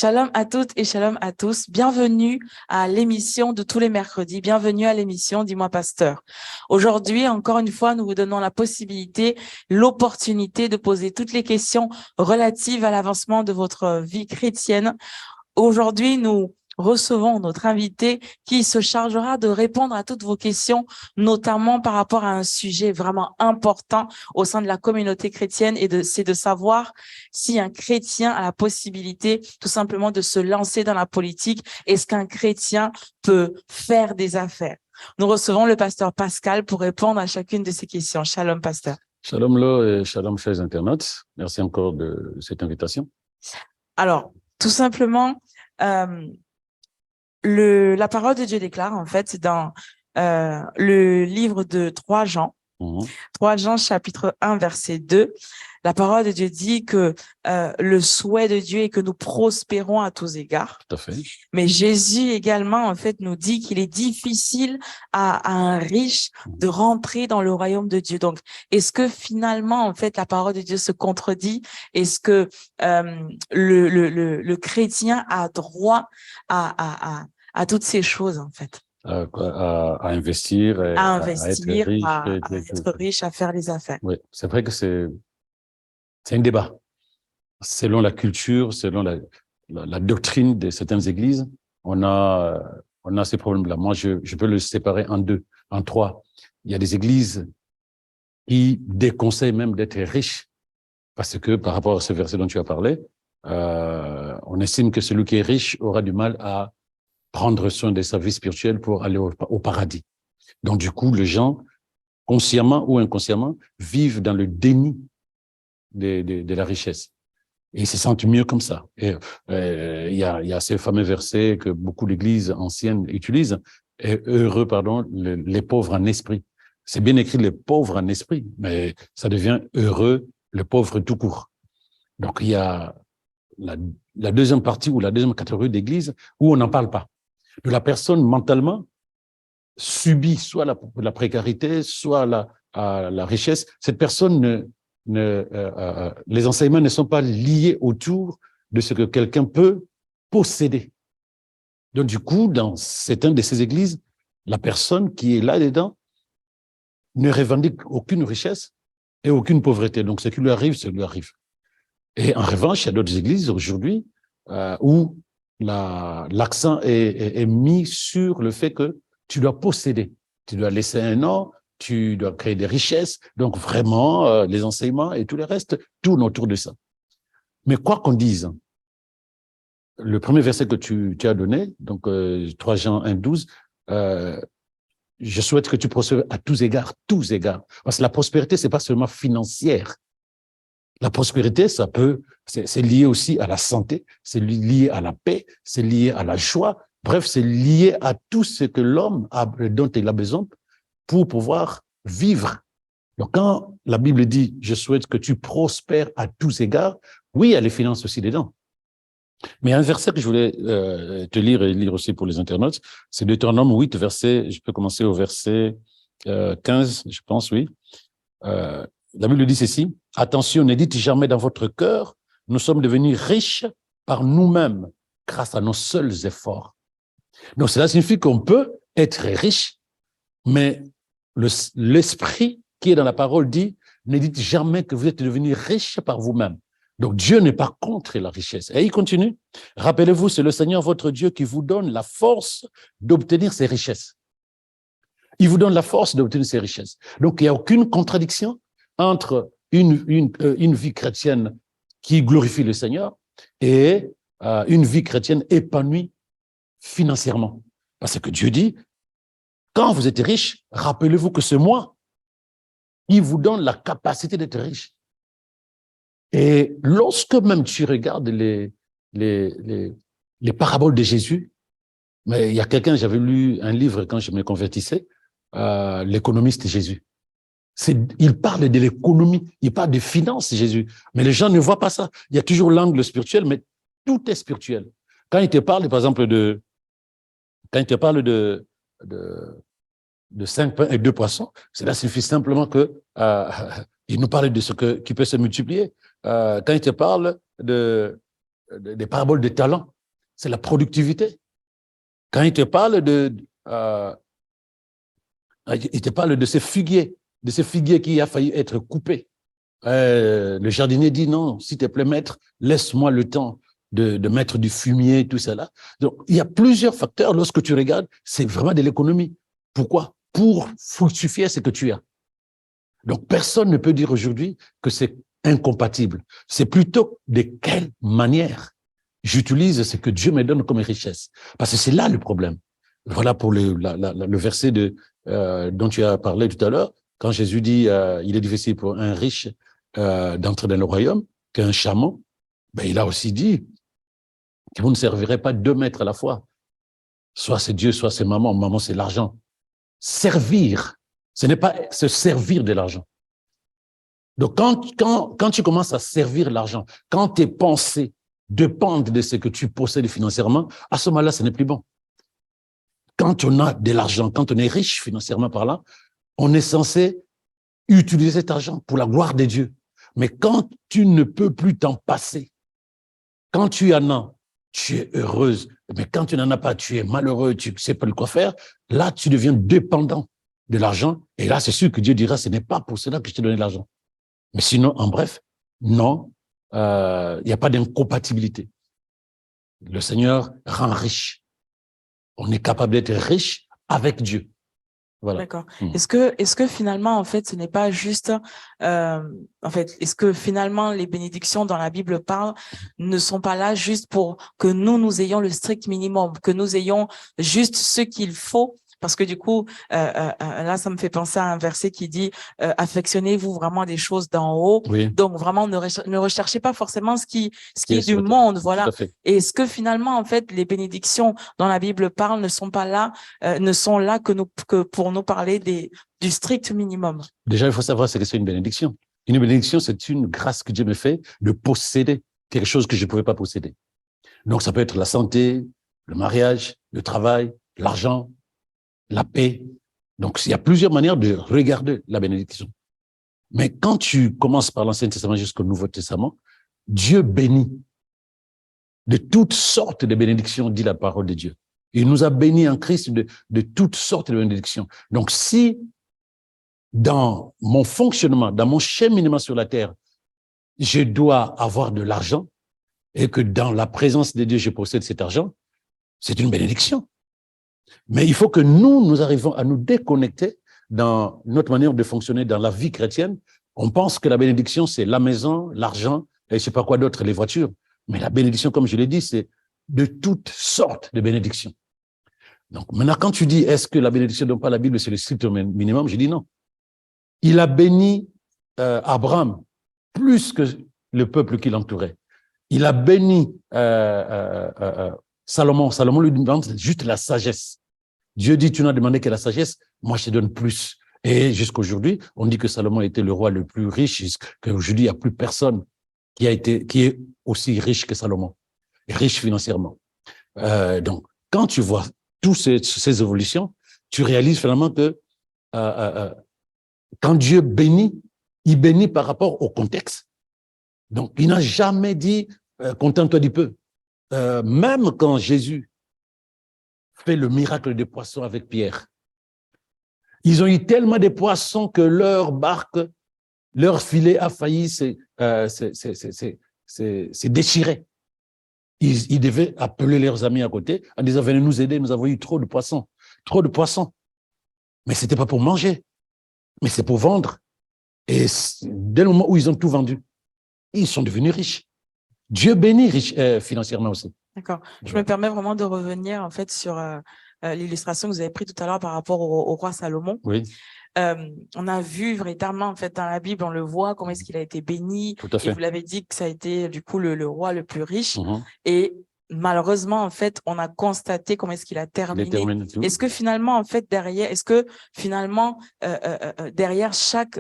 Shalom à toutes et shalom à tous. Bienvenue à l'émission de tous les mercredis. Bienvenue à l'émission Dis-moi Pasteur. Aujourd'hui, encore une fois, nous vous donnons la possibilité, l'opportunité de poser toutes les questions relatives à l'avancement de votre vie chrétienne. Aujourd'hui, nous recevons notre invité qui se chargera de répondre à toutes vos questions, notamment par rapport à un sujet vraiment important au sein de la communauté chrétienne c'est de savoir si un chrétien a la possibilité tout simplement de se lancer dans la politique. Est-ce qu'un chrétien peut faire des affaires? Nous recevons le pasteur Pascal pour répondre à chacune de ces questions. Shalom, pasteur. Shalom Lo et shalom chers internautes. Merci encore de cette invitation. Alors, tout simplement, la parole de Dieu déclare, en fait, dans le livre de 3 Jean, 3 Jean chapitre 1, verset 2, la parole de Dieu dit que le souhait de Dieu est que nous prospérons à tous égards. Tout à fait. Mais Jésus également, en fait, nous dit qu'il est difficile à un riche de rentrer dans le royaume de Dieu. Donc, est-ce que finalement, en fait, la parole de Dieu se contredit? Est-ce que le chrétien a droit à toutes ces choses, en fait? À investir, à investir, à être riche, à faire les affaires. Oui, c'est vrai que c'est un débat. Selon la culture, selon la doctrine de certaines églises, on a ces problèmes-là. Moi, je peux le séparer en trois. Il y a des églises qui déconseillent même d'être riches, parce que par rapport à ce verset dont tu as parlé, on estime que celui qui est riche aura du mal à prendre soin de sa vie spirituelle pour aller au paradis. Donc, du coup, les gens, consciemment ou inconsciemment, vivent dans le déni de la richesse. Et ils se sentent mieux comme ça. Et il y a ces fameux versets que beaucoup d'églises anciennes utilisent. Et heureux, les pauvres en esprit. C'est bien écrit les pauvres en esprit, mais ça devient heureux, le pauvre tout court. Donc, il y a la deuxième partie ou la deuxième catégorie d'églises où on n'en parle pas. De la personne mentalement subit soit la précarité, soit la richesse. Cette personne les enseignements ne sont pas liés autour de ce que quelqu'un peut posséder. Donc, du coup, dans certaines de ces églises, la personne qui est là-dedans ne revendique aucune richesse et aucune pauvreté. Donc, ce qui lui arrive, ça lui arrive. Et en revanche, il y a d'autres églises aujourd'hui où l'accent est mis sur le fait que tu dois posséder, tu dois laisser un nom, tu dois créer des richesses. Donc vraiment, les enseignements et tout le reste tournent autour de ça. Mais quoi qu'on dise, le premier verset que tu as donné, donc 3 Jean 1, 12, je souhaite que tu prospères à tous égards. Parce que la prospérité, c'est pas seulement financière. La prospérité, c'est lié aussi à la santé, c'est lié à la paix, c'est lié à la joie. Bref, c'est lié à tout ce que l'homme dont il a besoin pour pouvoir vivre. Donc, quand la Bible dit « Je souhaite que tu prospères à tous égards », oui, il y a les finances aussi dedans. Mais un verset que je voulais te lire et lire aussi pour les internautes, c'est Deutéronome 8, je peux commencer au verset 15, je pense, oui. La Bible dit ceci, « Attention, ne dites jamais dans votre cœur, nous sommes devenus riches par nous-mêmes grâce à nos seuls efforts. » Donc, cela signifie qu'on peut être riche, mais l'esprit qui est dans la parole dit, ne dites jamais que vous êtes devenus riches par vous-même. Donc, Dieu n'est pas contre la richesse. Et il continue, « Rappelez-vous, c'est le Seigneur votre Dieu qui vous donne la force d'obtenir ces richesses. » Il vous donne la force d'obtenir ces richesses. Donc, il n'y a aucune contradiction entre une vie chrétienne qui glorifie le Seigneur et une vie chrétienne épanouie financièrement. Parce que Dieu dit, quand vous êtes riche, rappelez-vous que c'est moi. Il vous donne la capacité d'être riche. Et lorsque même tu regardes les paraboles de Jésus, mais il y a quelqu'un, j'avais lu un livre quand je me convertissais, l'économiste Jésus. Il parle de l'économie, il parle de finances, Jésus. Mais les gens ne voient pas ça. Il y a toujours l'angle spirituel, mais tout est spirituel. Quand il te parle, par exemple, de 5 pains et 2 poissons, cela suffit simplement que il nous parle de qui peut se multiplier. Quand il te parle des paraboles de talents, c'est la productivité. Quand il te parle de ces figuiers qui a failli être coupés. Le jardinier dit non, s'il te plaît, maître, laisse-moi le temps de mettre du fumier, tout cela. Donc, il y a plusieurs facteurs. Lorsque tu regardes, c'est vraiment de l'économie. Pourquoi? Pour fructifier ce que tu as. Donc, personne ne peut dire aujourd'hui que c'est incompatible. C'est plutôt de quelle manière j'utilise ce que Dieu me donne comme richesse. Parce que c'est là le problème. Voilà pour le verset dont tu as parlé tout à l'heure. Quand Jésus dit il est difficile pour un riche d'entrer dans le royaume qu'un chameau, ben, il a aussi dit que vous ne servirez pas 2 maîtres à la fois. Soit c'est Dieu, soit c'est maman. Maman, c'est l'argent. Servir, ce n'est pas se servir de l'argent. Donc, quand tu commences à servir l'argent, quand tes pensées dépendent de ce que tu possèdes financièrement, à ce moment-là, ce n'est plus bon. Quand on a de l'argent, quand on est riche financièrement par là, on est censé utiliser cet argent pour la gloire de Dieu. Mais quand tu ne peux plus t'en passer, quand tu en as, tu es heureuse. Mais quand tu n'en as pas, tu es malheureux, tu ne sais pas quoi faire. Là, tu deviens dépendant de l'argent. Et là, c'est sûr que Dieu dira, ce n'est pas pour cela que je t'ai donné l'argent. Mais sinon, en bref, non, il n'y a pas d'incompatibilité. Le Seigneur rend riche. On est capable d'être riche avec Dieu. Voilà. D'accord. Est-ce que finalement, en fait, ce n'est pas juste, est-ce que finalement les bénédictions dans la Bible parlent ne sont pas là juste pour que nous ayons le strict minimum, que nous ayons juste ce qu'il faut? Parce que du coup, là, ça me fait penser à un verset qui dit affectionnez-vous vraiment des choses d'en haut. Oui. Donc vraiment, ne recherchez pas forcément ce qui est du sur la terre. monde, voilà. Tout à fait. Et est-ce que finalement, en fait, les bénédictions dont la Bible parle ne sont pas là, ne sont là que pour nous parler du strict minimum? Déjà, il faut savoir ce que c'est une bénédiction. Une bénédiction, c'est une grâce que Dieu me fait de posséder quelque chose que je ne pouvais pas posséder. Donc, ça peut être la santé, le mariage, le travail, l'argent, la paix. Donc, il y a plusieurs manières de regarder la bénédiction. Mais quand tu commences par l'Ancien Testament jusqu'au Nouveau Testament, Dieu bénit de toutes sortes de bénédictions, dit la parole de Dieu. Il nous a bénis en Christ de toutes sortes de bénédictions. Donc, si dans mon fonctionnement, dans mon cheminement sur la terre, je dois avoir de l'argent et que dans la présence de Dieu, je possède cet argent, c'est une bénédiction. Mais il faut que nous arrivons à nous déconnecter dans notre manière de fonctionner dans la vie chrétienne. On pense que la bénédiction, c'est la maison, l'argent, et je sais pas quoi d'autre, les voitures. Mais la bénédiction, comme je l'ai dit, c'est de toutes sortes de bénédictions. Donc maintenant, quand tu dis, est-ce que la bénédiction dont parle la Bible, c'est le strict minimum, je dis non. Il a béni Abraham plus que le peuple qui l'entourait. Il a béni Salomon. Salomon lui demande juste la sagesse. Dieu dit, tu n'as demandé que la sagesse, moi je te donne plus. Et jusqu'aujourd'hui, on dit que Salomon était le roi le plus riche, qu'aujourd'hui, il n'y a plus personne qui est aussi riche que Salomon, et riche financièrement. Donc, quand tu vois toutes ces évolutions, tu réalises finalement que quand Dieu bénit, il bénit par rapport au contexte. Donc, il n'a jamais dit contente-toi du peu. Même quand Jésus fait le miracle des poissons avec Pierre, ils ont eu tellement de poissons que leur barque, leur filet a failli se déchirer. Ils devaient appeler leurs amis à côté en disant, venez nous aider, nous avons eu trop de poissons. Trop de poissons. Mais c'était pas pour manger, mais c'est pour vendre. Et dès le moment où ils ont tout vendu, ils sont devenus riches. Dieu bénit financièrement aussi. D'accord. Je me permets vraiment de revenir en fait sur l'illustration que vous avez prise tout à l'heure par rapport au roi Salomon. Oui. On a vu véritablement en fait dans la Bible, on le voit comment est-ce qu'il a été béni. Tout à fait. Et vous l'avez dit que ça a été du coup le roi le plus riche. Mm-hmm. Et malheureusement en fait, on a constaté comment est-ce qu'il a terminé. Est-ce que finalement en fait derrière, derrière chaque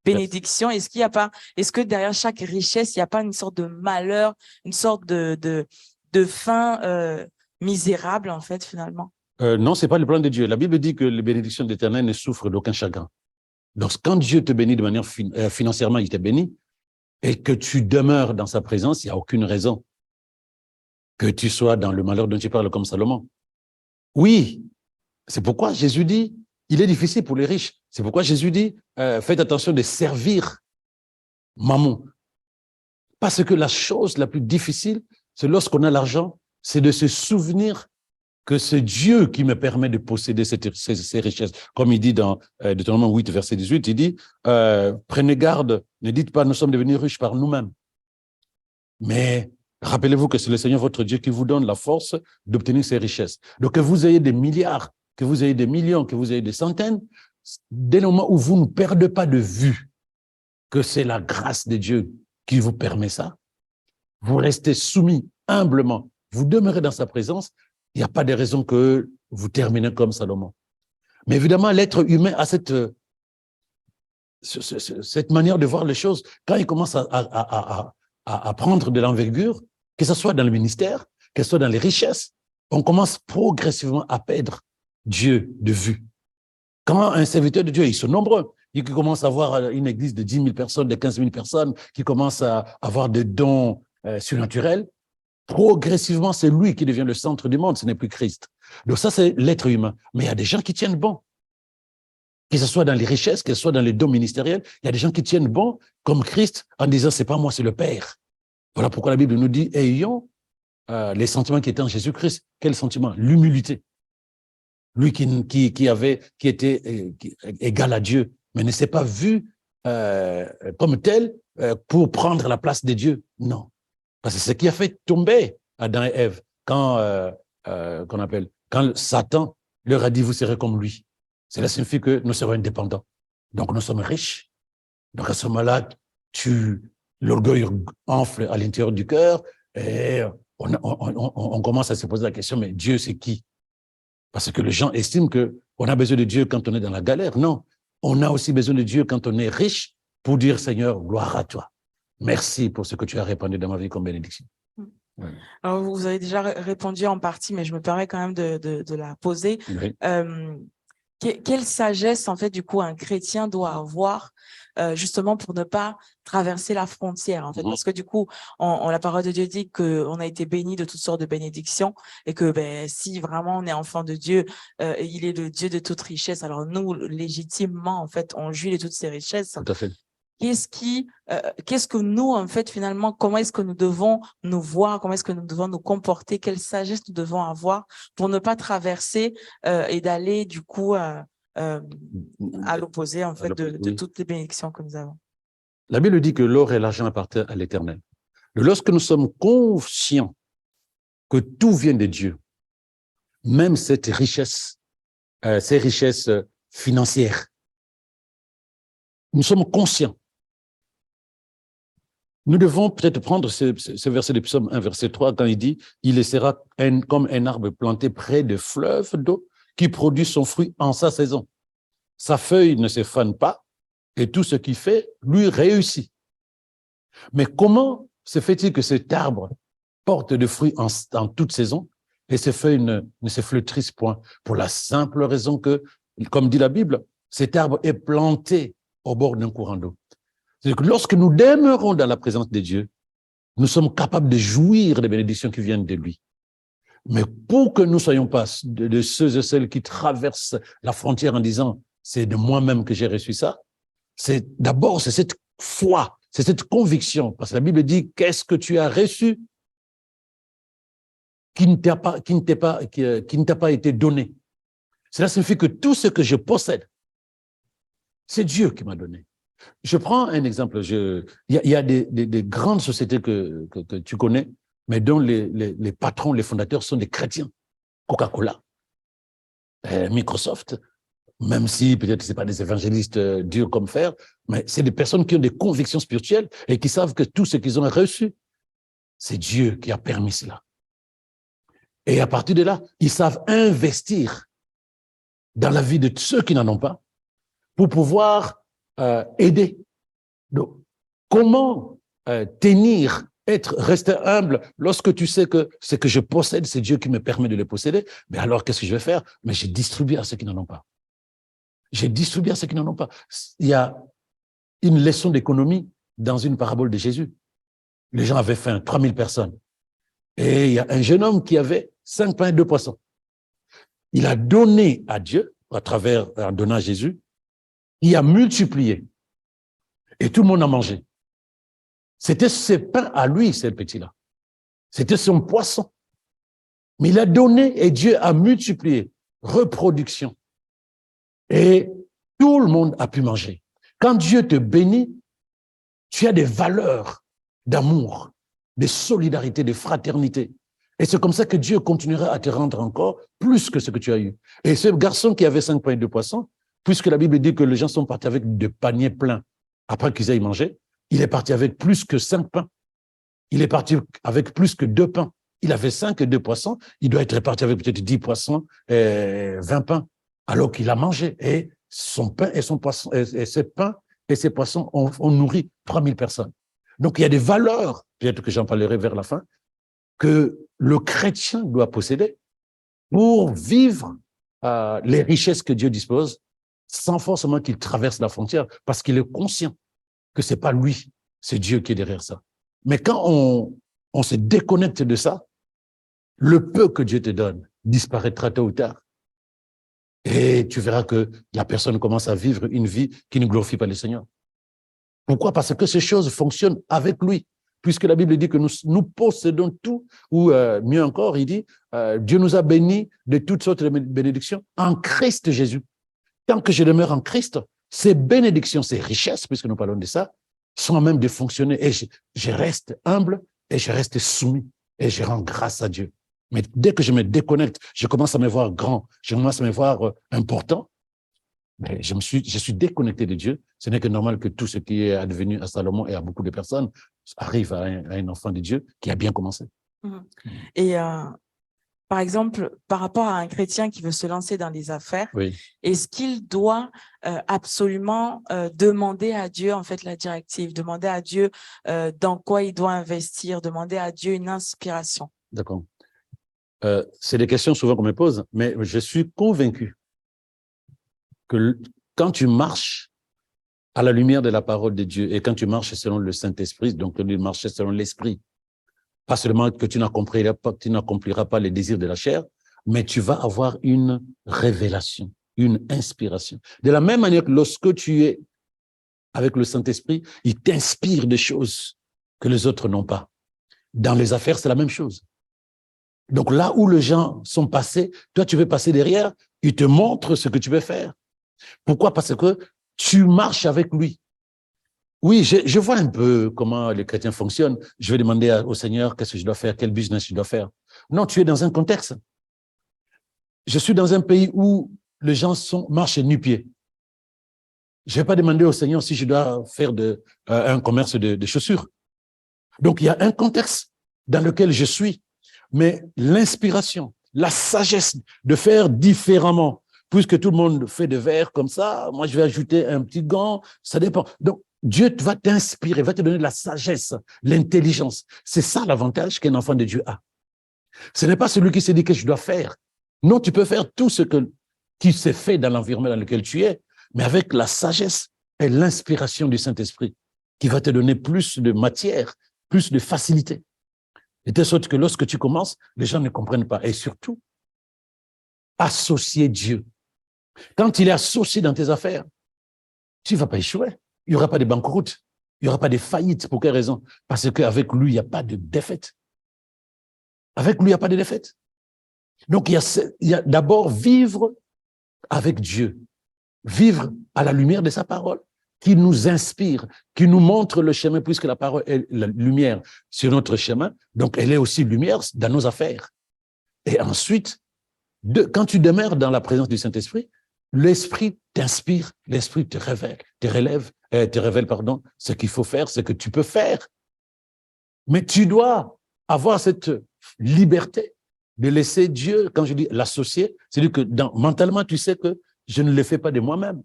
bénédiction, est-ce que derrière chaque richesse, il n'y a pas une sorte de malheur, une sorte de fin misérable en fait finalement? Non, c'est pas le plan de Dieu. La Bible dit que les bénédictions de l'Éternel ne souffrent d'aucun chagrin. Donc, quand Dieu te bénit de manière financièrement, il te bénit, et que tu demeures dans sa présence, il n'y a aucune raison que tu sois dans le malheur dont tu parles comme Salomon. Oui, c'est pourquoi Jésus dit, il est difficile pour les riches. C'est pourquoi Jésus dit, faites attention de servir Mammon. Parce que la chose la plus difficile, c'est lorsqu'on a l'argent, c'est de se souvenir que c'est Dieu qui me permet de posséder ces richesses. Comme il dit dans Deutéronome 8, verset 18, il dit, prenez garde, ne dites pas nous sommes devenus riches par nous-mêmes. Mais rappelez-vous que c'est le Seigneur votre Dieu qui vous donne la force d'obtenir ces richesses. Donc que vous ayez des milliards, que vous ayez des millions, que vous ayez des centaines, dès le moment où vous ne perdez pas de vue que c'est la grâce de Dieu qui vous permet ça, vous restez soumis humblement, vous demeurez dans sa présence, il n'y a pas de raison que vous terminez comme Salomon. Mais évidemment, l'être humain a cette manière de voir les choses. Quand il commence à prendre de l'envergure, que ce soit dans le ministère, que ce soit dans les richesses, on commence progressivement à perdre Dieu de vue. Quand un serviteur de Dieu, ils sont nombreux, il commence à avoir une église de 10 000 personnes, de 15 000 personnes, qui commence à avoir des dons surnaturels, progressivement, c'est lui qui devient le centre du monde, ce n'est plus Christ. Donc ça, c'est l'être humain. Mais il y a des gens qui tiennent bon. Que ce soit dans les richesses, que ce soit dans les dons ministériels, il y a des gens qui tiennent bon, comme Christ, en disant, c'est pas moi, c'est le Père. Voilà pourquoi la Bible nous dit, ayons les sentiments qui étaient en Jésus-Christ. Quel sentiment? L'humilité. Lui qui était égal à Dieu, mais ne s'est pas vu comme tel pour prendre la place de Dieu. Non. Parce que c'est ce qui a fait tomber Adam et Ève quand Satan leur a dit, vous serez comme lui. Cela signifie que nous serons indépendants. Donc, nous sommes riches. Donc, à ce moment-là, l'orgueil enfle à l'intérieur du cœur et on commence à se poser la question, mais Dieu, c'est qui? Parce que les gens estiment qu'on a besoin de Dieu quand on est dans la galère. Non, on a aussi besoin de Dieu quand on est riche pour dire, Seigneur, gloire à toi. Merci pour ce que tu as répandu dans ma vie comme bénédiction. Oui. Alors, vous avez déjà répondu en partie, mais je me permets quand même de la poser. Oui. Quelle sagesse, en fait, du coup, un chrétien doit avoir justement pour ne pas traverser la frontière, en fait, parce que du coup, la parole de Dieu dit qu'on a été béni de toutes sortes de bénédictions et que si vraiment on est enfant de Dieu, il est le Dieu de toute richesse. Alors nous, légitimement, en fait, on jouit de toutes ces richesses. Tout à fait. Qu'est-ce que nous, en fait, finalement, comment est-ce que nous devons nous voir, comment est-ce que nous devons nous comporter, quelle sagesse nous devons avoir pour ne pas traverser et d'aller, du coup, à l'opposé, en fait, de toutes les bénédictions que nous avons. La Bible dit que l'or et l'argent appartiennent à l'Éternel. Lorsque nous sommes conscients que tout vient de Dieu, même cette richesse, ces richesses financières, nous sommes conscients. Nous devons peut-être prendre ce verset de Psaume 1, verset 3, quand il dit « Il sera comme un arbre planté près de fleuves d'eau qui produit son fruit en sa saison. Sa feuille ne se fane pas et tout ce qu'il fait lui réussit. » Mais comment se fait-il que cet arbre porte de fruits en toute saison et ses feuilles ne se flétrissent point? Pour la simple raison que, comme dit la Bible, cet arbre est planté au bord d'un courant d'eau. C'est-à-dire que lorsque nous demeurons dans la présence de Dieu, nous sommes capables de jouir des bénédictions qui viennent de lui. Mais pour que nous ne soyons pas de ceux et celles qui traversent la frontière en disant « c'est de moi-même que j'ai reçu ça », c'est cette foi, c'est cette conviction. Parce que la Bible dit « qu'est-ce que tu as reçu qui ne t'a pas été donné ?» Cela signifie que tout ce que je possède, c'est Dieu qui m'a donné. Je prends un exemple. Il y a des grandes sociétés que tu connais, mais dont les patrons, les fondateurs sont des chrétiens. Coca-Cola, Microsoft, même si peut-être ce n'est pas des évangélistes durs comme fer, mais c'est des personnes qui ont des convictions spirituelles et qui savent que tout ce qu'ils ont reçu, c'est Dieu qui a permis cela. Et à partir de là, ils savent investir dans la vie de ceux qui n'en ont pas pour pouvoir aider. Donc, comment rester humble lorsque tu sais que ce que je possède, c'est Dieu qui me permet de le posséder? Mais alors, qu'est-ce que je vais faire? Mais j'ai distribué à ceux qui n'en ont pas. J'ai distribué à ceux qui n'en ont pas. Il y a une leçon d'économie dans une parabole de Jésus. Les gens avaient faim, 3000 personnes. Et il y a un jeune homme qui avait 5 pains et 2 poissons. Il a donné à Dieu, en donnant à Jésus, il a multiplié. Et tout le monde a mangé. C'était ses pains à lui, ce petit-là. C'était son poisson. Mais il a donné et Dieu a multiplié. Reproduction. Et tout le monde a pu manger. Quand Dieu te bénit, tu as des valeurs d'amour, de solidarité, de fraternité. Et c'est comme ça que Dieu continuera à te rendre encore plus que ce que tu as eu. Et ce garçon qui avait 5 pains et 2 poissons, puisque la Bible dit que les gens sont partis avec des paniers pleins après qu'ils aient mangé, il est parti avec plus que 5 pains. Il est parti avec plus que 2 pains. Il avait 5 et 2 poissons. Il doit être reparti avec peut-être 10 poissons et 20 pains. Alors qu'il a mangé. Et son pain et son poisson, et ses pains et ses poissons ont nourri 3000 personnes. Donc, il y a des valeurs, peut-être que j'en parlerai vers la fin, que le chrétien doit posséder pour vivre les richesses que Dieu dispose, sans forcément qu'il traverse la frontière, parce qu'il est conscient que c'est pas lui, c'est Dieu qui est derrière ça. Mais quand on se déconnecte de ça, le peu que Dieu te donne disparaîtra tôt ou tard. Et tu verras que la personne commence à vivre une vie qui ne glorifie pas le Seigneur. Pourquoi? Parce que ces choses fonctionnent avec lui. Puisque la Bible dit que nous possédons tout, ou mieux encore, il dit, Dieu nous a bénis de toutes sortes de bénédictions en Christ Jésus. Tant que je demeure en Christ, ces bénédictions, ces richesses, puisque nous parlons de ça, sont à même de fonctionner. Et je reste humble et je reste soumis et je rends grâce à Dieu. Mais dès que je me déconnecte, je commence à me voir grand, je commence à me voir important, mais je suis déconnecté de Dieu. Ce n'est que normal que tout ce qui est advenu à Salomon et à beaucoup de personnes arrive à un enfant de Dieu qui a bien commencé. Et par exemple, par rapport à un chrétien qui veut se lancer dans les affaires, oui. Est-ce qu'il doit absolument demander à Dieu, en fait, la directive, demander à Dieu dans quoi il doit investir, demander à Dieu une inspiration? D'accord. C'est des questions souvent qu'on me pose, mais je suis convaincu que quand tu marches à la lumière de la parole de Dieu et quand tu marches selon le Saint-Esprit, donc tu marches selon l'Esprit, pas seulement que tu n'accompliras pas les désirs de la chair, mais tu vas avoir une révélation, une inspiration. De la même manière que lorsque tu es avec le Saint-Esprit, il t'inspire des choses que les autres n'ont pas. Dans les affaires, c'est la même chose. Donc là où les gens sont passés, toi tu veux passer derrière, il te montre ce que tu veux faire. Pourquoi? Parce que tu marches avec lui. Oui, je vois un peu comment les chrétiens fonctionnent. Je vais demander au Seigneur qu'est-ce que je dois faire, quel business je dois faire. Non, tu es dans un contexte. Je suis dans un pays où les gens marchent nu-pieds. Je ne vais pas demander au Seigneur si je dois faire un commerce de chaussures. Donc, il y a un contexte dans lequel je suis. Mais l'inspiration, la sagesse de faire différemment, puisque tout le monde fait des verres comme ça, moi je vais ajouter un petit gant, ça dépend. Donc, Dieu va t'inspirer, va te donner de la sagesse, l'intelligence. C'est ça l'avantage qu'un enfant de Dieu a. Ce n'est pas celui qui se dit que je dois faire. Non, tu peux faire tout ce qui s'est fait dans l'environnement dans lequel tu es, mais avec la sagesse et l'inspiration du Saint-Esprit qui va te donner plus de matière, plus de facilité. De telle sorte que lorsque tu commences, les gens ne comprennent pas. Et surtout, associer Dieu. Quand il est associé dans tes affaires, tu ne vas pas échouer. Il n'y aura pas de banqueroute. Il n'y aura pas de faillite. Pour quelle raison? Parce qu'avec lui, il n'y a pas de défaite. Avec lui, il n'y a pas de défaite. Donc, il y a d'abord vivre avec Dieu. Vivre à la lumière de sa parole, qui nous inspire, qui nous montre le chemin, puisque la parole est la lumière sur notre chemin, donc elle est aussi lumière dans nos affaires. Et ensuite, quand tu demeures dans la présence du Saint-Esprit, l'Esprit t'inspire, l'Esprit te révèle ce qu'il faut faire, ce que tu peux faire. Mais tu dois avoir cette liberté de laisser Dieu, quand je dis l'associer, c'est-à-dire que mentalement, tu sais que je ne le fais pas de moi-même.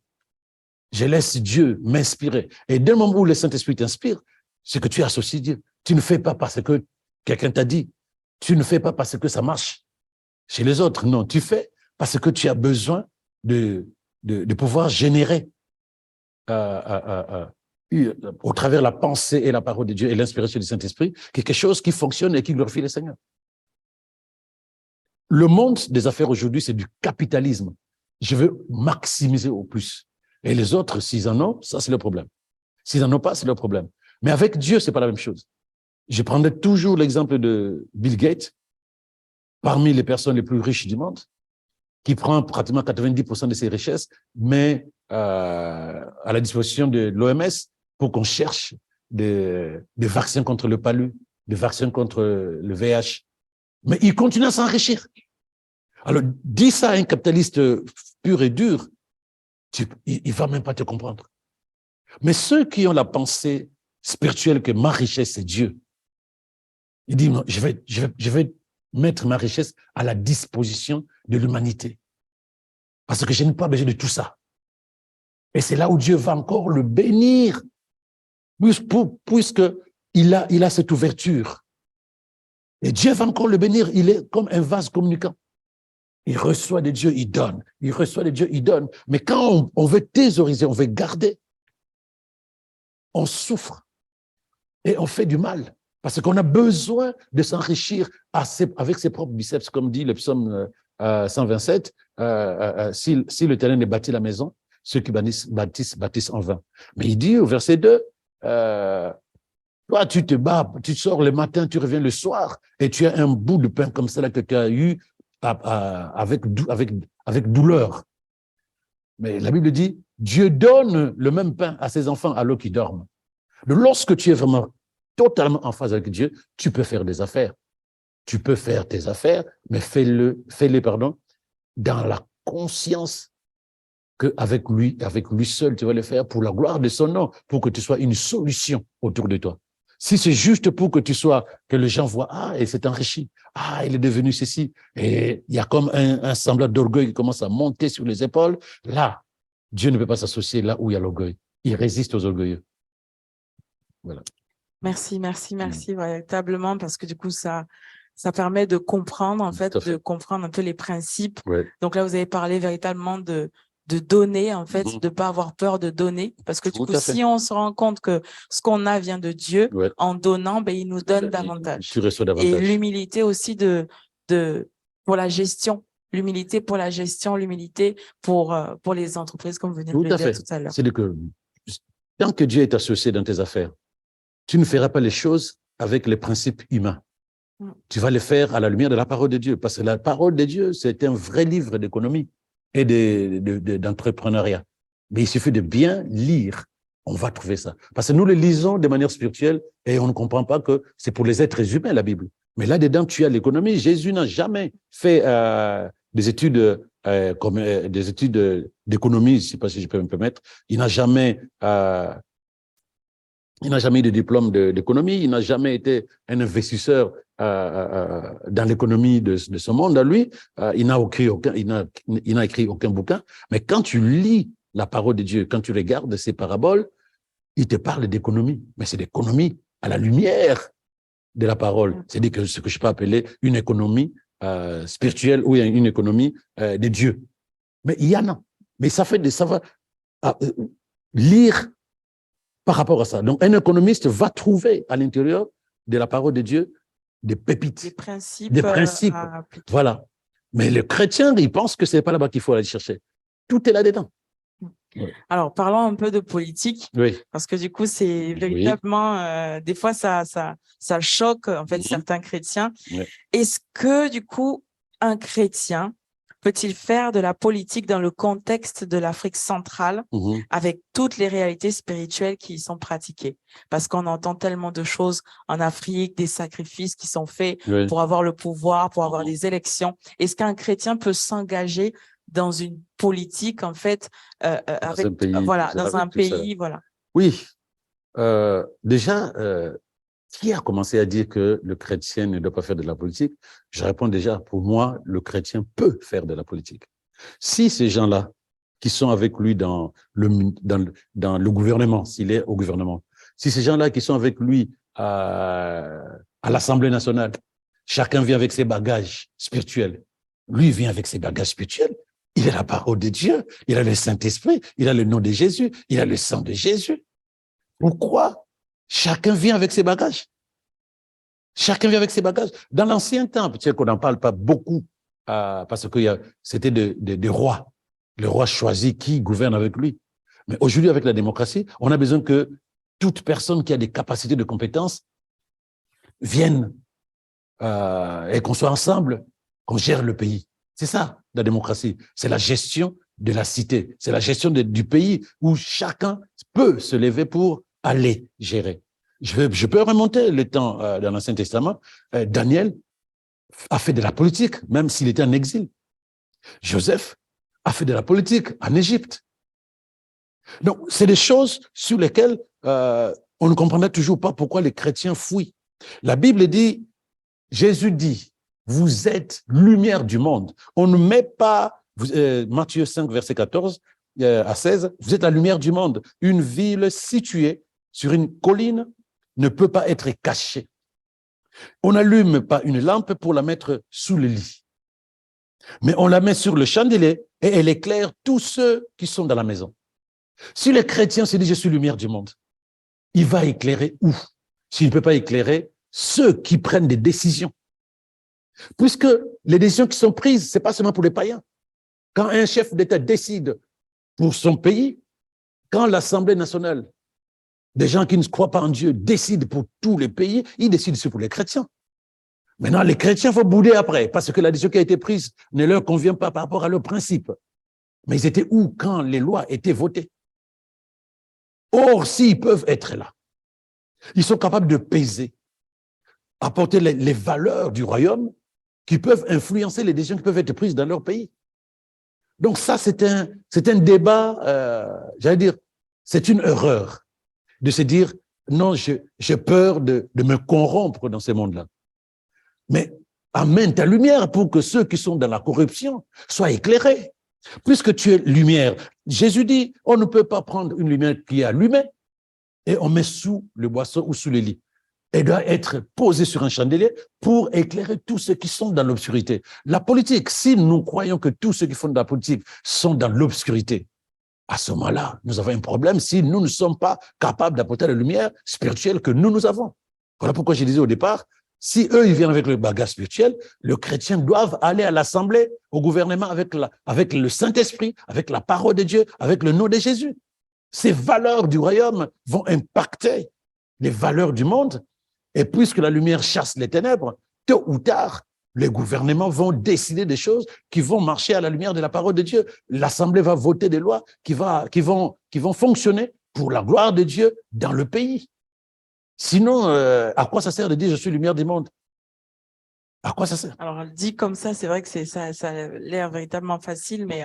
Je laisse Dieu m'inspirer. Et dès le moment où le Saint-Esprit t'inspire, c'est que tu associes Dieu. Tu ne fais pas parce que quelqu'un t'a dit. Tu ne fais pas parce que ça marche chez les autres. Non, tu fais parce que tu as besoin de pouvoir générer au travers de la pensée et la parole de Dieu et l'inspiration du Saint-Esprit quelque chose qui fonctionne et qui glorifie le Seigneur. Le monde des affaires aujourd'hui, c'est du capitalisme. Je veux maximiser au plus. Et les autres, s'ils en ont, ça, c'est le problème. S'ils n'en ont pas, c'est le problème. Mais avec Dieu, c'est pas la même chose. Je prendrai toujours l'exemple de Bill Gates, parmi les personnes les plus riches du monde, qui prend pratiquement 90% de ses richesses, mais à la disposition de l'OMS pour qu'on cherche des vaccins contre le palu, des vaccins contre le VIH. Mais il continue à s'enrichir. Alors, dis ça à un capitaliste pur et dur, il va même pas te comprendre. Mais ceux qui ont la pensée spirituelle que ma richesse, c'est Dieu, ils disent, non, je vais mettre ma richesse à la disposition de l'humanité. Parce que je n'ai pas besoin de tout ça. Et c'est là où Dieu va encore le bénir, puisqu'il a cette ouverture. Et Dieu va encore le bénir. Il est comme un vase communicant. Il reçoit de Dieu, il donne. Il reçoit de Dieu, il donne. Mais quand on veut thésauriser, on veut garder, on souffre et on fait du mal. Parce qu'on a besoin de s'enrichir avec ses propres biceps, comme dit le psaume 127. Si l'Éternel ne bâtit la maison, ceux qui bâtissent en vain. Mais il dit au verset 2, toi, tu te bats, tu sors le matin, tu reviens le soir, et tu as un bout de pain comme ça là, que tu as eu avec douleur. Mais la Bible dit, Dieu donne le même pain à ses enfants alors qu'ils dorment. Donc, lorsque tu es vraiment totalement en phase avec Dieu, tu peux faire des affaires. Tu peux faire tes affaires, mais fais-les, dans la conscience qu'avec lui seul, tu vas le faire pour la gloire de son nom, pour que tu sois une solution autour de toi. Si c'est juste pour que les gens voient, ah, il s'est enrichi, ah, il est devenu ceci, et il y a comme un semblant d'orgueil qui commence à monter sur les épaules, là, Dieu ne peut pas s'associer là où il y a l'orgueil. Il résiste aux orgueilleux. Voilà. Merci, véritablement, parce que du coup, ça permet de comprendre, en fait, de comprendre un peu les principes. Ouais. Donc là, vous avez parlé véritablement de donner, en fait, de pas avoir peur de donner, parce que du coup, si on se rend compte que ce qu'on a vient de Dieu, en donnant, ben, il nous donne davantage. Tu reçois davantage. Et l'humilité aussi pour la gestion. L'humilité pour la gestion, l'humilité pour les entreprises, comme vous venez de le dire tout à l'heure. C'est-à-dire que tant que Dieu est associé dans tes affaires, tu ne feras pas les choses avec les principes humains. Tu vas les faire à la lumière de la parole de Dieu, parce que la parole de Dieu, c'est un vrai livre d'économie et d'entrepreneuriat. Mais il suffit de bien lire, on va trouver ça. Parce que nous le lisons de manière spirituelle et on ne comprend pas que c'est pour les êtres humains, la Bible. Mais là-dedans, tu as l'économie. Jésus n'a jamais fait des études d'économie, je ne sais pas si je peux me permettre. Il n'a jamais eu de diplôme d'économie, il n'a jamais été un investisseur dans l'économie de ce monde. À lui, il n'a écrit aucun bouquin. Mais quand tu lis la parole de Dieu, quand tu regardes ses paraboles, il te parle d'économie. Mais c'est d'économie à la lumière de la parole. C'est-à-dire que ce que je peux appeler une économie spirituelle ou une économie de Dieu. Mais il y en a. Mais ça va lire par rapport à ça. Donc, un économiste va trouver à l'intérieur de la parole de Dieu des pépites, des principes. Voilà. Mais le chrétien, il pense que c'est pas là-bas qu'il faut aller chercher. Tout est là-dedans. Ouais. Alors, parlons un peu de politique, parce que du coup, c'est véritablement, des fois, ça choque, en fait, certains chrétiens. Est-ce que, du coup, un chrétien peut-il faire de la politique dans le contexte de l'Afrique centrale avec toutes les réalités spirituelles qui y sont pratiquées? Parce qu'on entend tellement de choses en Afrique, des sacrifices qui sont faits pour avoir le pouvoir, pour avoir des élections. Est-ce qu'un chrétien peut s'engager dans une politique, en fait, dans un pays, voilà. Oui. Déjà, qui a commencé à dire que le chrétien ne doit pas faire de la politique? Je réponds déjà, pour moi, le chrétien peut faire de la politique. Si ces gens-là qui sont avec lui dans le gouvernement, s'il est au gouvernement, si ces gens-là qui sont avec lui à l'Assemblée nationale, chacun vient avec ses bagages spirituels. Lui vient avec ses bagages spirituels. Il a la parole de Dieu, il a le Saint-Esprit, il a le nom de Jésus, il a le sang de Jésus. Pourquoi chacun vient avec ses bagages? Chacun vient avec ses bagages. Dans l'ancien temps, peut-être qu'on n'en parle pas beaucoup parce que c'était des rois. Le roi choisit qui gouverne avec lui. Mais aujourd'hui, avec la démocratie, on a besoin que toute personne qui a des capacités de compétences vienne et qu'on soit ensemble, qu'on gère le pays. C'est ça, la démocratie. C'est la gestion de la cité. C'est la gestion du pays où chacun peut se lever pour aller gérer. Je peux remonter le temps dans l'Ancien Testament. Daniel a fait de la politique, même s'il était en exil. Joseph a fait de la politique en Égypte. Donc, c'est des choses sur lesquelles on ne comprendrait toujours pas pourquoi les chrétiens fuient. La Bible dit, Jésus dit, vous êtes lumière du monde. On ne met pas, Matthieu 5, verset 14 à 16, vous êtes la lumière du monde. Une ville située sur une colline ne peut pas être cachée. On n'allume pas une lampe pour la mettre sous le lit, mais on la met sur le chandelier et elle éclaire tous ceux qui sont dans la maison. Si les chrétiens se disent « je suis lumière du monde », il va éclairer où? S'il ne peut pas éclairer ceux qui prennent des décisions. Puisque les décisions qui sont prises, ce n'est pas seulement pour les païens. Quand un chef d'État décide pour son pays, quand l'Assemblée nationale, des gens qui ne croient pas en Dieu, décident pour tous les pays, ils décident aussi pour les chrétiens. Maintenant, les chrétiens vont bouder après, parce que la décision qui a été prise ne leur convient pas par rapport à leurs principes. Mais ils étaient où quand les lois étaient votées? Or, s'ils peuvent être là, ils sont capables de peser, apporter les valeurs du royaume qui peuvent influencer les décisions qui peuvent être prises dans leur pays. Donc ça, c'est un débat, j'allais dire, c'est une erreur de se dire, non, j'ai peur de me corrompre dans ce monde-là. Mais amène ta lumière pour que ceux qui sont dans la corruption soient éclairés. Puisque tu es lumière, Jésus dit, on ne peut pas prendre une lumière qui est allumée et on met sous le boisseau ou sous le lit. Elle doit être posée sur un chandelier pour éclairer tous ceux qui sont dans l'obscurité. La politique, si nous croyons que tous ceux qui font de la politique sont dans l'obscurité, à ce moment-là, nous avons un problème si nous ne sommes pas capables d'apporter la lumière spirituelle que nous avons. Voilà pourquoi je disais au départ, si eux, ils viennent avec le bagage spirituel, les chrétiens doivent aller à l'Assemblée, au gouvernement, avec le Saint-Esprit, avec la parole de Dieu, avec le nom de Jésus. Ces valeurs du royaume vont impacter les valeurs du monde. Et puisque la lumière chasse les ténèbres, tôt ou tard, les gouvernements vont décider des choses qui vont marcher à la lumière de la parole de Dieu. L'Assemblée va voter des lois qui vont fonctionner pour la gloire de Dieu dans le pays. Sinon, à quoi ça sert de dire « je suis lumière du monde » ? À quoi ça sert? Alors, dit comme ça, c'est vrai que ça a l'air véritablement facile, mais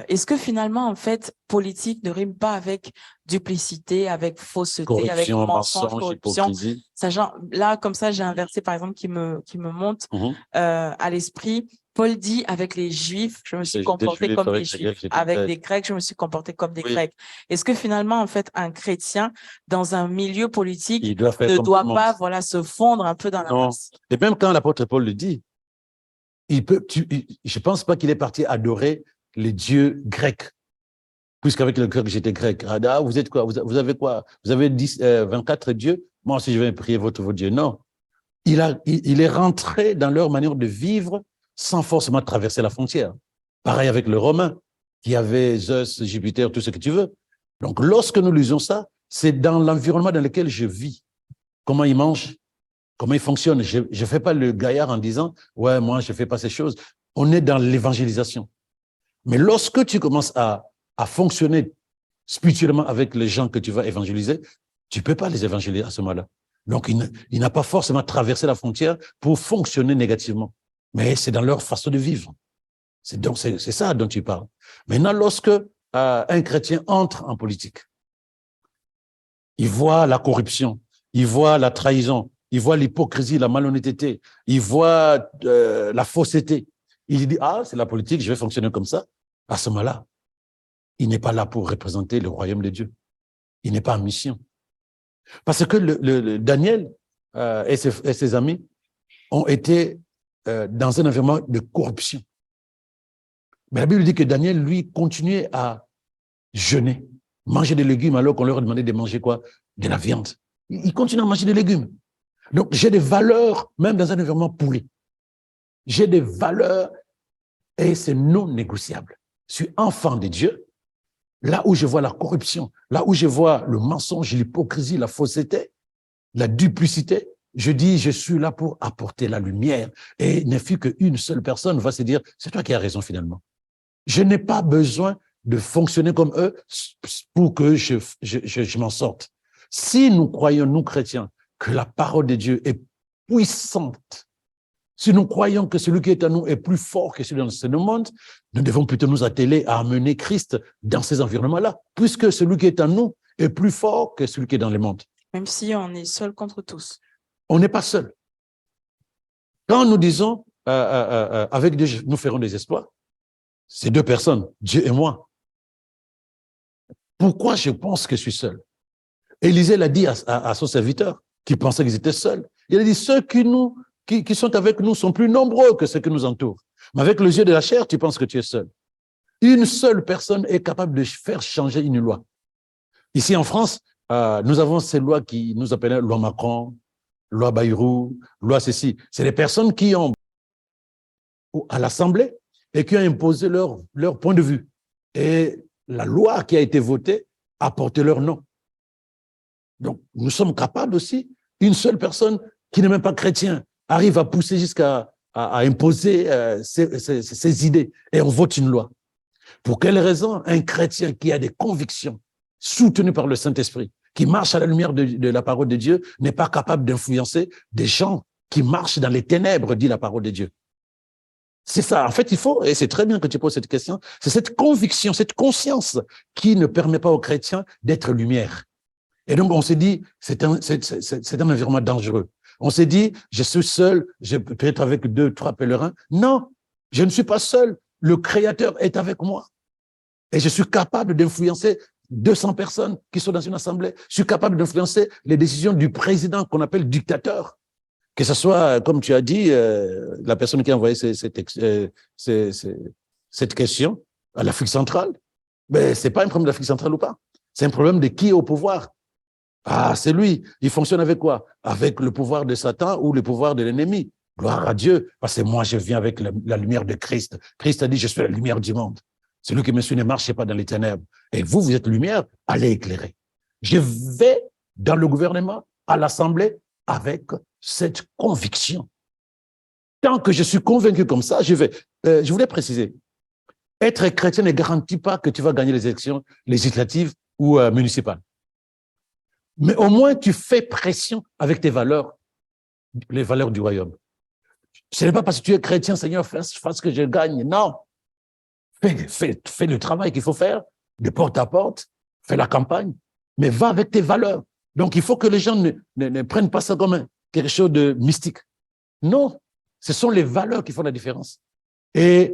est-ce que finalement, en fait, politique ne rime pas avec duplicité, avec fausseté, Corruption, avec mensonge, mensonge, corruption? hypocrisie. Là, comme ça, j'ai un verset, par exemple, qui me monte à l'esprit. Paul dit, avec les Juifs, je me suis comporté comme des Juifs. Avec les Grecs, je me suis comporté comme des Grecs. Est-ce que finalement, en fait, un chrétien, dans un milieu politique, ne doit pas se fondre un peu dans la masse? Et même quand l'apôtre Paul le dit, je ne pense pas qu'il est parti adorer les dieux grecs. Puisqu'avec le cœur, j'étais grec. Ah, vous êtes quoi? Vous avez quoi? Vous avez 24 dieux? Moi aussi, je vais prier vos dieux. Non. Il est rentré dans leur manière de vivre sans forcément traverser la frontière. Pareil avec le Romain, qui avait Zeus, Jupiter, tout ce que tu veux. Donc, lorsque nous lisons ça, c'est dans l'environnement dans lequel je vis. Comment ils mangent, comment ils fonctionnent. Je ne fais pas le gaillard en disant « ouais, moi, je ne fais pas ces choses ». On est dans l'évangélisation. Mais lorsque tu commences à fonctionner spirituellement avec les gens que tu vas évangéliser, tu ne peux pas les évangéliser à ce moment-là. Donc, il n'a pas forcément traversé la frontière pour fonctionner négativement. Mais c'est dans leur façon de vivre. C'est ça dont tu parles. Maintenant, lorsque un chrétien entre en politique, il voit la corruption, il voit la trahison, il voit l'hypocrisie, la malhonnêteté, il voit la fausseté. Il dit, ah, c'est la politique, je vais fonctionner comme ça. À ce moment-là, il n'est pas là pour représenter le royaume de Dieu. Il n'est pas en mission. Parce que le Daniel et ses amis ont été dans un environnement de corruption. Mais la Bible dit que Daniel, lui, continuait à jeûner, manger des légumes alors qu'on leur a demandé de manger quoi? De la viande. Il continue à manger des légumes. Donc, j'ai des valeurs, même dans un environnement pourri. J'ai des valeurs Et c'est non négociable. Je suis enfant de Dieu. Là où je vois la corruption, là où je vois le mensonge, l'hypocrisie, la fausseté, la duplicité, je dis, je suis là pour apporter la lumière. Et il ne fut qu'une seule personne va se dire, c'est toi qui as raison finalement. Je n'ai pas besoin de fonctionner comme eux pour que je m'en sorte. Si nous croyons, nous chrétiens, que la parole de Dieu est puissante, si nous croyons que celui qui est en nous est plus fort que celui dans ce monde, nous devons plutôt nous atteler à amener Christ dans ces environnements-là, puisque celui qui est en nous est plus fort que celui qui est dans le monde. Même si on est seul contre tous. On n'est pas seul. Quand nous disons, avec Dieu, nous ferons des exploits, c'est deux personnes, Dieu et moi. Pourquoi je pense que je suis seul? Élisée l'a dit à son serviteur, qui pensait qu'ils étaient seuls. Il a dit, ceux qui sont avec nous sont plus nombreux que ceux qui nous entourent. Mais avec les yeux de la chair, tu penses que tu es seul. Une seule personne est capable de faire changer une loi. Ici en France, nous avons ces lois qui nous appellent loi Macron, loi Bayrou, loi ceci. C'est des personnes qui ont à l'Assemblée et qui ont imposé leur point de vue. Et la loi qui a été votée a porté leur nom. Donc, nous sommes capables aussi, une seule personne qui n'est même pas chrétien, arrive à pousser jusqu'à imposer ses idées et on vote une loi. Pour quelle raison un chrétien qui a des convictions soutenues par le Saint-Esprit, qui marche à la lumière de la parole de Dieu, n'est pas capable d'influencer des gens qui marchent dans les ténèbres, dit la parole de Dieu? C'est ça. En fait, il faut, et c'est très bien que tu poses cette question, c'est cette conviction, cette conscience qui ne permet pas aux chrétiens d'être lumière. Et donc, on s'est dit, c'est un environnement dangereux. On s'est dit, je suis seul, je peux être avec 2, 3 pèlerins. Non, je ne suis pas seul. Le Créateur est avec moi. Et je suis capable d'influencer 200 personnes qui sont dans une assemblée. Je suis capable d'influencer les décisions du président qu'on appelle dictateur. Que ce soit, comme tu as dit, la personne qui a envoyé cette question à l'Afrique centrale, mais c'est pas un problème de l'Afrique centrale ou pas. C'est un problème de qui est au pouvoir. Ah, c'est lui. Il fonctionne avec quoi? Avec le pouvoir de Satan ou le pouvoir de l'ennemi. Gloire à Dieu, parce que moi, je viens avec la lumière de Christ. Christ a dit, je suis la lumière du monde. Celui qui me suit ne marchez pas dans les ténèbres. Et vous, vous êtes lumière, allez éclairer. Je vais dans le gouvernement, à l'Assemblée, avec cette conviction. Tant que je suis convaincu comme ça, je vais. Je voulais préciser, être chrétien ne garantit pas que tu vas gagner les élections législatives ou municipales. Mais au moins, tu fais pression avec tes valeurs, les valeurs du royaume. Ce n'est pas parce que tu es chrétien, Seigneur, fasse que je gagne. Non. Fais le travail qu'il faut faire, de porte à porte, fais la campagne, mais va avec tes valeurs. Donc, il faut que les gens ne prennent pas ça comme quelque chose de mystique. Non, ce sont les valeurs qui font la différence. Et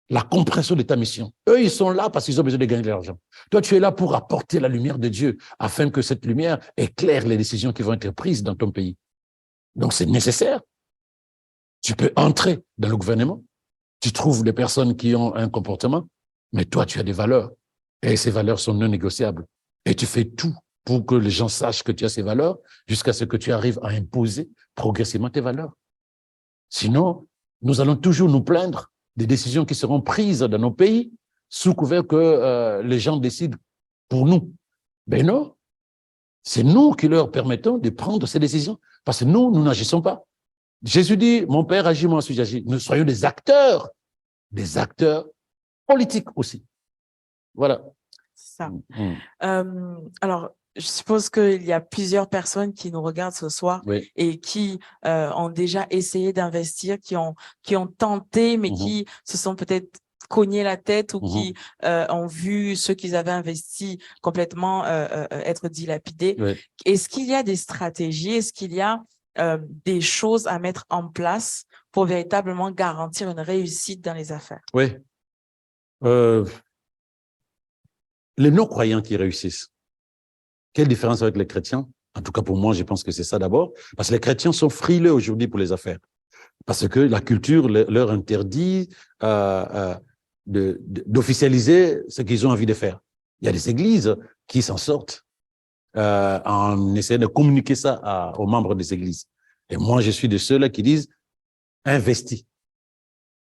la compréhension de ta mission. Eux, ils sont là parce qu'ils ont besoin de gagner de l'argent. Toi, tu es là pour apporter la lumière de Dieu afin que cette lumière éclaire les décisions qui vont être prises dans ton pays. Donc, c'est nécessaire. Tu peux entrer dans le gouvernement. Tu trouves des personnes qui ont un comportement, mais toi, tu as des valeurs. Et ces valeurs sont non négociables. Et tu fais tout pour que les gens sachent que tu as ces valeurs jusqu'à ce que tu arrives à imposer progressivement tes valeurs. Sinon, nous allons toujours nous plaindre des décisions qui seront prises dans nos pays sous couvert que les gens décident pour nous. Ben non, c'est nous qui leur permettons de prendre ces décisions parce que nous n'agissons pas. Jésus dit, mon Père agit, moi aussi j'agis. Nous soyons des acteurs politiques aussi. Voilà. C'est ça. Alors, je suppose qu'il y a plusieurs personnes qui nous regardent ce soir Oui. et qui ont déjà essayé d'investir, qui ont tenté, mais qui se sont peut-être cogné la tête ou qui ont vu ceux qu'ils avaient investis complètement être dilapidés. Oui. Est-ce qu'il y a des stratégies? Est-ce qu'il y a des choses à mettre en place pour véritablement garantir une réussite dans les affaires? Oui. Les non-croyants qui réussissent, quelle différence avec les chrétiens? En tout cas, pour moi, je pense que c'est ça d'abord. Parce que les chrétiens sont frileux aujourd'hui pour les affaires. Parce que la culture leur interdit d'officialiser ce qu'ils ont envie de faire. Il y a des églises qui s'en sortent en essayant de communiquer ça aux membres des églises. Et moi, je suis de ceux-là qui disent investis,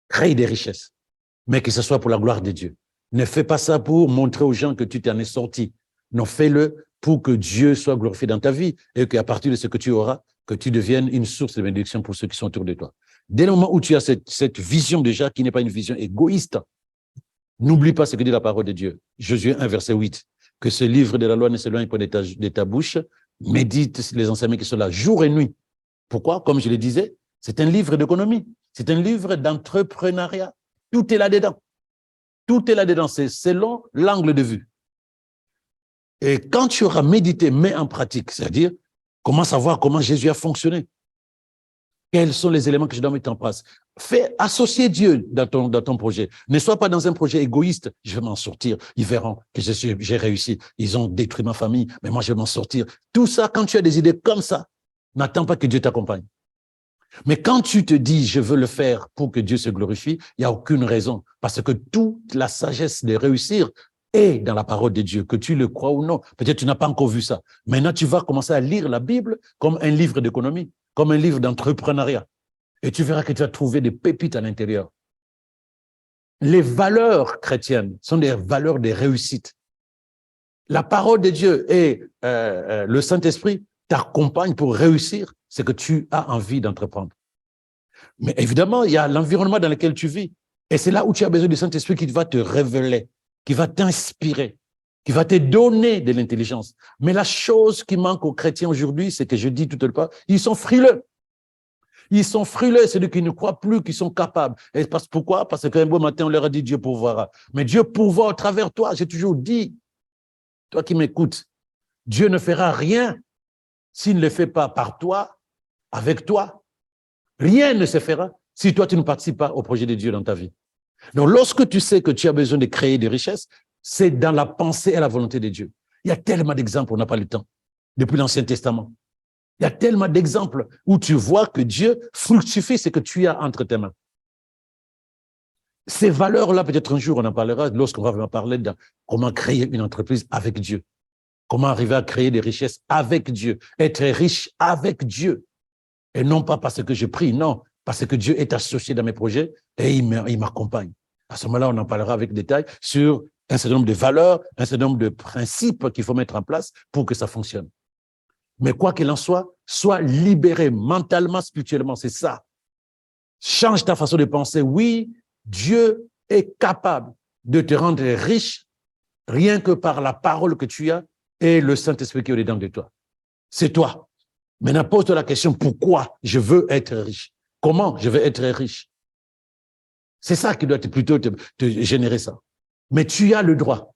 crée des richesses. mais que ce soit pour la gloire de Dieu. Ne fais pas ça pour montrer aux gens que tu t'en es sorti. Non, fais-le pour que Dieu soit glorifié dans ta vie et qu'à partir de ce que tu auras, que tu deviennes une source de bénédiction pour ceux qui sont autour de toi. Dès le moment où tu as cette vision déjà, qui n'est pas une vision égoïste, n'oublie pas ce que dit la parole de Dieu. Josué 1, verset 8. Que ce livre de la loi ne s'éloigne pas de ta bouche. Médite les enseignements qui sont là jour et nuit. Pourquoi? Comme je le disais, c'est un livre d'économie. C'est un livre d'entrepreneuriat. Tout est là-dedans. Tout est là-dedans. C'est selon l'angle de vue. Et quand tu auras médité, mets en pratique, c'est-à-dire, commence à voir comment Jésus a fonctionné. Quels sont les éléments que je dois mettre en place? Fais associer Dieu dans ton projet. Ne sois pas dans un projet égoïste. Je vais m'en sortir. Ils verront que j'ai réussi. Ils ont détruit ma famille, mais moi, je vais m'en sortir. Tout ça, quand tu as des idées comme ça, n'attends pas que Dieu t'accompagne. Mais quand tu te dis, je veux le faire pour que Dieu se glorifie, il n'y a aucune raison. Parce que toute la sagesse de réussir est dans la parole de Dieu, que tu le crois ou non. Peut-être tu n'as pas encore vu ça. Maintenant, tu vas commencer à lire la Bible comme un livre d'économie, comme un livre d'entrepreneuriat. Et tu verras que tu vas trouver des pépites à l'intérieur. Les valeurs chrétiennes sont des valeurs de réussite. La parole de Dieu et le Saint-Esprit t'accompagnent pour réussir ce que tu as envie d'entreprendre. Mais évidemment, il y a l'environnement dans lequel tu vis. Et c'est là où tu as besoin du Saint-Esprit qui va te révéler, qui va t'inspirer, qui va te donner de l'intelligence. Mais la chose qui manque aux chrétiens aujourd'hui, c'est que je dis tout le temps, ils sont frileux. Ils sont frileux, c'est-à-dire qu'ils ne croient plus qu'ils sont capables. Et pourquoi? Parce qu'un beau matin, on leur a dit Dieu pourvoira. Mais Dieu pourvoit au travers de toi. J'ai toujours dit, toi qui m'écoutes, Dieu ne fera rien s'il ne le fait pas par toi, avec toi. Rien ne se fera si toi, tu ne participes pas au projet de Dieu dans ta vie. Donc, lorsque tu sais que tu as besoin de créer des richesses, c'est dans la pensée et la volonté de Dieu. Il y a tellement d'exemples, on n'a pas le temps, depuis l'Ancien Testament. Il y a tellement d'exemples où tu vois que Dieu fructifie ce que tu as entre tes mains. Ces valeurs-là, peut-être un jour, on en parlera lorsqu'on va parler de comment créer une entreprise avec Dieu. Comment arriver à créer des richesses avec Dieu. Être riche avec Dieu. Et non pas parce que je prie, non. Parce que Dieu est associé dans mes projets et il m'accompagne. À ce moment-là, on en parlera avec détail sur un certain nombre de valeurs, un certain nombre de principes qu'il faut mettre en place pour que ça fonctionne. Mais quoi qu'il en soit, sois libéré mentalement, spirituellement, c'est ça. Change ta façon de penser. Oui, Dieu est capable de te rendre riche rien que par la parole que tu as et le Saint-Esprit qui est au-dedans de toi. C'est toi. Maintenant, pose-toi la question, pourquoi je veux être riche? Comment je veux être riche? C'est ça qui doit plutôt te générer ça. Mais tu as le droit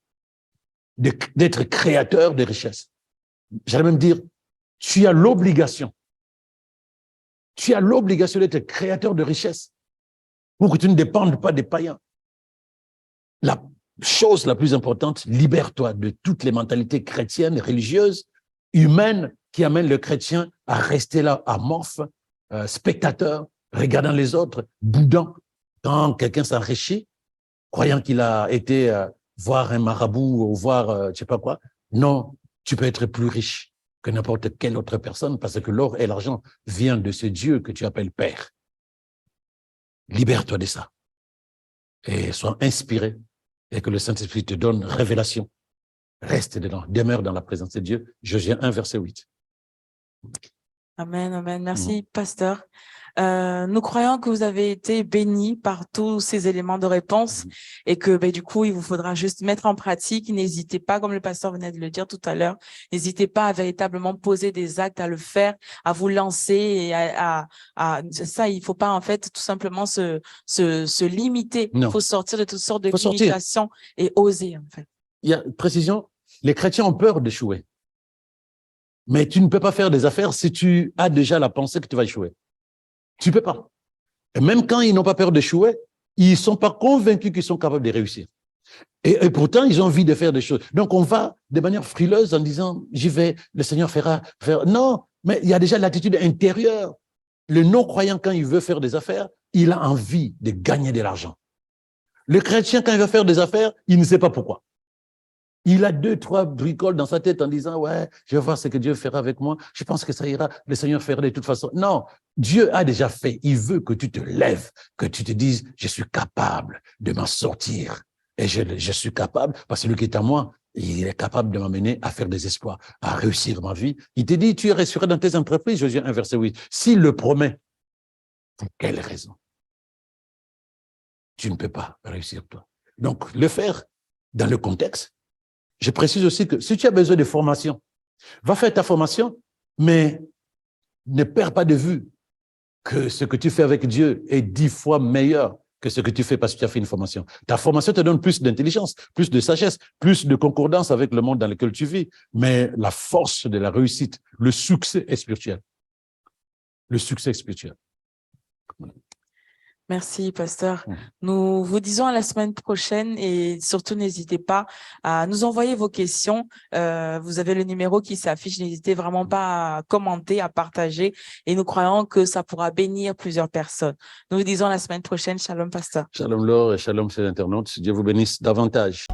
d'être créateur de richesses. J'allais même dire, tu as l'obligation. Tu as l'obligation d'être créateur de richesses pour que tu ne dépendes pas des païens. La chose la plus importante, libère-toi de toutes les mentalités chrétiennes, religieuses, humaines, qui amènent le chrétien à rester là, amorphe, spectateur, regardant les autres, boudant. Quand quelqu'un s'enrichit, croyant qu'il a été voir un marabout ou voir je sais pas quoi, non, tu peux être plus riche que n'importe quelle autre personne parce que l'or et l'argent viennent de ce Dieu que tu appelles Père. Libère-toi de ça et sois inspiré et que le Saint-Esprit te donne révélation. Reste dedans, demeure dans la présence de Dieu. Josué 1, verset 8. Amen, amen. Merci, pasteur. Nous croyons que vous avez été bénis par tous ces éléments de réponse et que du coup, il vous faudra juste mettre en pratique. N'hésitez pas, comme le pasteur venait de le dire tout à l'heure, n'hésitez pas à véritablement poser des actes, à le faire, à vous lancer et ça, il faut pas en fait tout simplement se limiter. Il faut sortir de toutes sortes de limitations et oser en fait. Il y a précision, les chrétiens ont peur d'échouer. Mais tu ne peux pas faire des affaires si tu as déjà la pensée que tu vas échouer. Tu ne peux pas. Et même quand ils n'ont pas peur d'échouer, ils ne sont pas convaincus qu'ils sont capables de réussir. Et pourtant, ils ont envie de faire des choses. Donc, on va de manière frileuse en disant, j'y vais, le Seigneur fera. Non, mais il y a déjà l'attitude intérieure. Le non-croyant, quand il veut faire des affaires, il a envie de gagner de l'argent. Le chrétien, quand il veut faire des affaires, il ne sait pas pourquoi. Il a 2, 3 bricoles dans sa tête en disant, ouais, je vais voir ce que Dieu fera avec moi. Je pense que ça ira. Le Seigneur fera de toute façon. Non, Dieu a déjà fait. Il veut que tu te lèves, que tu te dises, je suis capable de m'en sortir. Et je suis capable, parce que celui qui est à moi, il est capable de m'amener à faire des exploits, à réussir ma vie. Il te dit, tu réussiras dans tes entreprises, Josué 1, verset 8. S'il le promet, pour quelle raison tu ne peux pas réussir toi? Donc, le faire dans le contexte. Je précise aussi que si tu as besoin de formation, va faire ta formation, mais ne perds pas de vue que ce que tu fais avec Dieu est 10 fois meilleur que ce que tu fais parce que tu as fait une formation. Ta formation te donne plus d'intelligence, plus de sagesse, plus de concordance avec le monde dans lequel tu vis. Mais la force de la réussite, le succès est spirituel. Le succès est spirituel. Merci, pasteur. Nous vous disons à la semaine prochaine et surtout n'hésitez pas à nous envoyer vos questions. Vous avez le numéro qui s'affiche. N'hésitez vraiment pas à commenter, à partager et nous croyons que ça pourra bénir plusieurs personnes. Nous vous disons à la semaine prochaine. Shalom, pasteur. Shalom, Laure, et shalom, chers internautes. Dieu vous bénisse davantage.